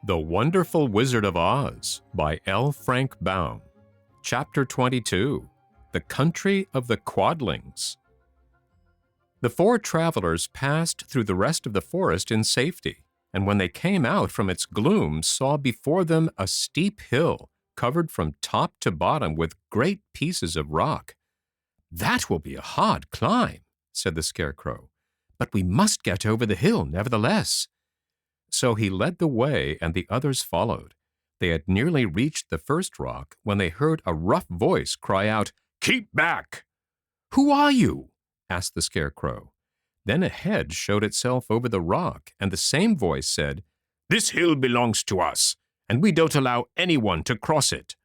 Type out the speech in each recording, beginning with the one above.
The Wonderful Wizard of Oz by L. Frank Baum. Chapter 22. The Country of the Quadlings. The four travelers passed through the rest of the forest in safety, and when they came out from its gloom, saw before them a steep hill, covered from top to bottom with great pieces of rock. "That will be a hard climb," said the Scarecrow, "but we must get over the hill nevertheless." So he led the way, and the others followed. They had nearly reached the first rock when they heard a rough voice cry out, "Keep back!" "Who are you?" asked the Scarecrow. Then a head showed itself over the rock, and the same voice said, "This hill belongs to us, and we don't allow anyone to cross it."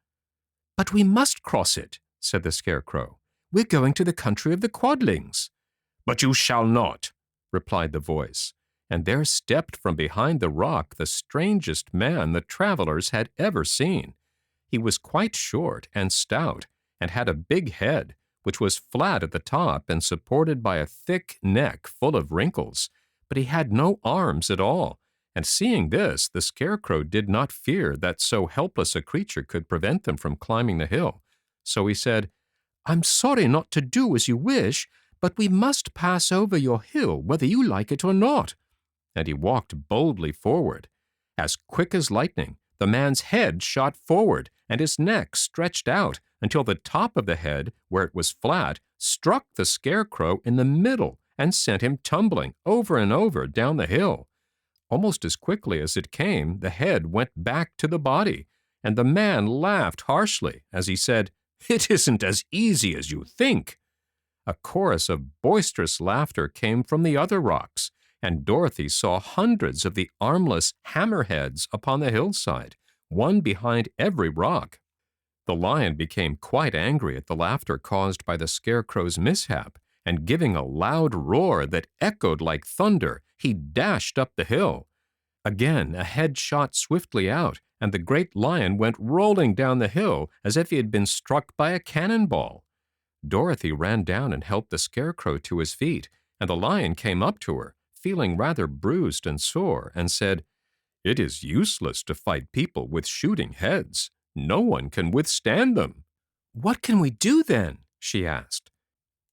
"But we must cross it," said the Scarecrow. "We're going to the country of the Quadlings." "But you shall not," replied the voice. And there stepped from behind the rock the strangest man the travelers had ever seen. He was quite short and stout, and had a big head, which was flat at the top and supported by a thick neck full of wrinkles, but he had no arms at all, and seeing this, the Scarecrow did not fear that so helpless a creature could prevent them from climbing the hill. So he said, "I'm sorry not to do as you wish, but we must pass over your hill whether you like it or not." And he walked boldly forward. As quick as lightning, the man's head shot forward, and his neck stretched out until the top of the head, where it was flat, struck the Scarecrow in the middle and sent him tumbling over and over down the hill. Almost as quickly as it came, the head went back to the body, and the man laughed harshly as he said, "It isn't as easy as you think." A chorus of boisterous laughter came from the other rocks, and Dorothy saw hundreds of the armless hammerheads upon the hillside, one behind every rock. The lion became quite angry at the laughter caused by the Scarecrow's mishap, and giving a loud roar that echoed like thunder, he dashed up the hill. Again a head shot swiftly out, and the great lion went rolling down the hill as if he had been struck by a cannonball. Dorothy ran down and helped the Scarecrow to his feet, and the lion came up to her, feeling rather bruised and sore, and said, "It is useless to fight people with shooting heads. No one can withstand them." "What can we do then?" she asked.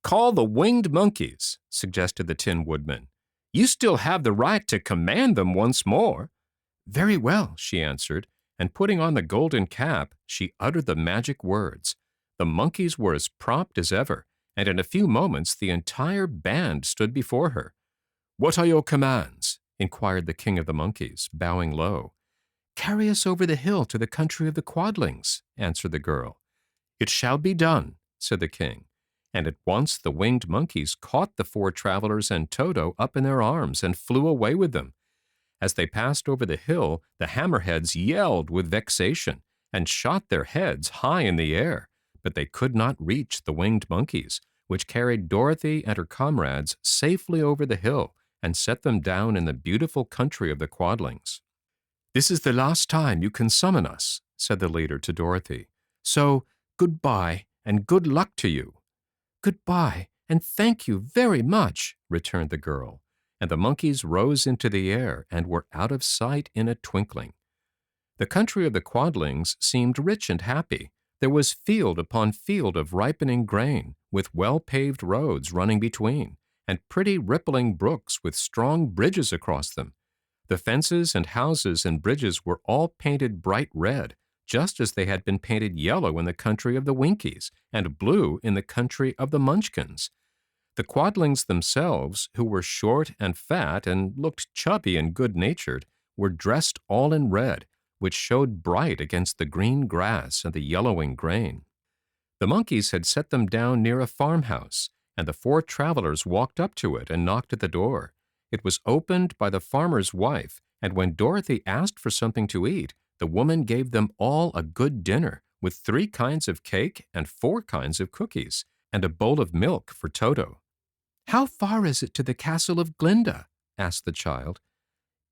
"Call the winged monkeys," suggested the Tin Woodman. "You still have the right to command them once more." "Very well," she answered, and putting on the golden cap, she uttered the magic words. The monkeys were as prompt as ever, and in a few moments the entire band stood before her. "What are your commands?" inquired the King of the Monkeys, bowing low. "Carry us over the hill to the country of the Quadlings," answered the girl. "It shall be done," said the king, and at once the winged monkeys caught the four travelers and Toto up in their arms and flew away with them. As they passed over the hill, the hammerheads yelled with vexation and shot their heads high in the air, but they could not reach the winged monkeys, which carried Dorothy and her comrades safely over the hill and set them down in the beautiful country of the Quadlings. "This is the last time you can summon us," said the leader to Dorothy. "So, goodbye, and good luck to you." "Goodbye, and thank you very much," returned the girl, and the monkeys rose into the air and were out of sight in a twinkling. The country of the Quadlings seemed rich and happy. There was field upon field of ripening grain, with well-paved roads running between, and pretty rippling brooks with strong bridges across them. The fences and houses and bridges were all painted bright red, just as they had been painted yellow in the country of the Winkies and blue in the country of the Munchkins. The Quadlings themselves, who were short and fat and looked chubby and good-natured, were dressed all in red, which showed bright against the green grass and the yellowing grain. The monkeys had set them down near a farmhouse, and the four travelers walked up to it and knocked at the door. It was opened by the farmer's wife, and when Dorothy asked for something to eat, the woman gave them all a good dinner, with 3 kinds of cake and 4 kinds of cookies, and a bowl of milk for Toto. "How far is it to the castle of Glinda?" asked the child.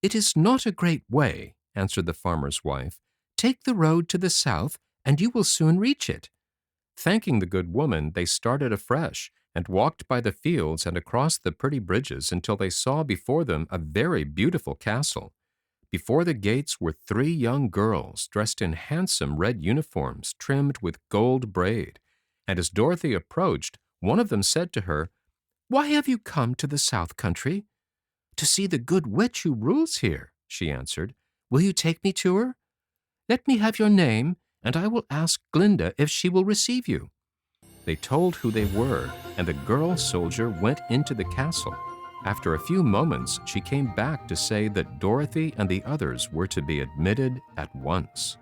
"It is not a great way," answered the farmer's wife. "Take the road to the south, and you will soon reach it." Thanking the good woman, they started afresh and walked by the fields and across the pretty bridges until they saw before them a very beautiful castle. Before the gates were three young girls dressed in handsome red uniforms trimmed with gold braid, and as Dorothy approached, one of them said to her, "Why have you come to the South Country?" "To see the good witch who rules here," she answered. "Will you take me to her? Let me have your name, and I will ask Glinda if she will receive you." They told who they were, and the girl soldier went into the castle. After a few moments, she came back to say that Dorothy and the others were to be admitted at once.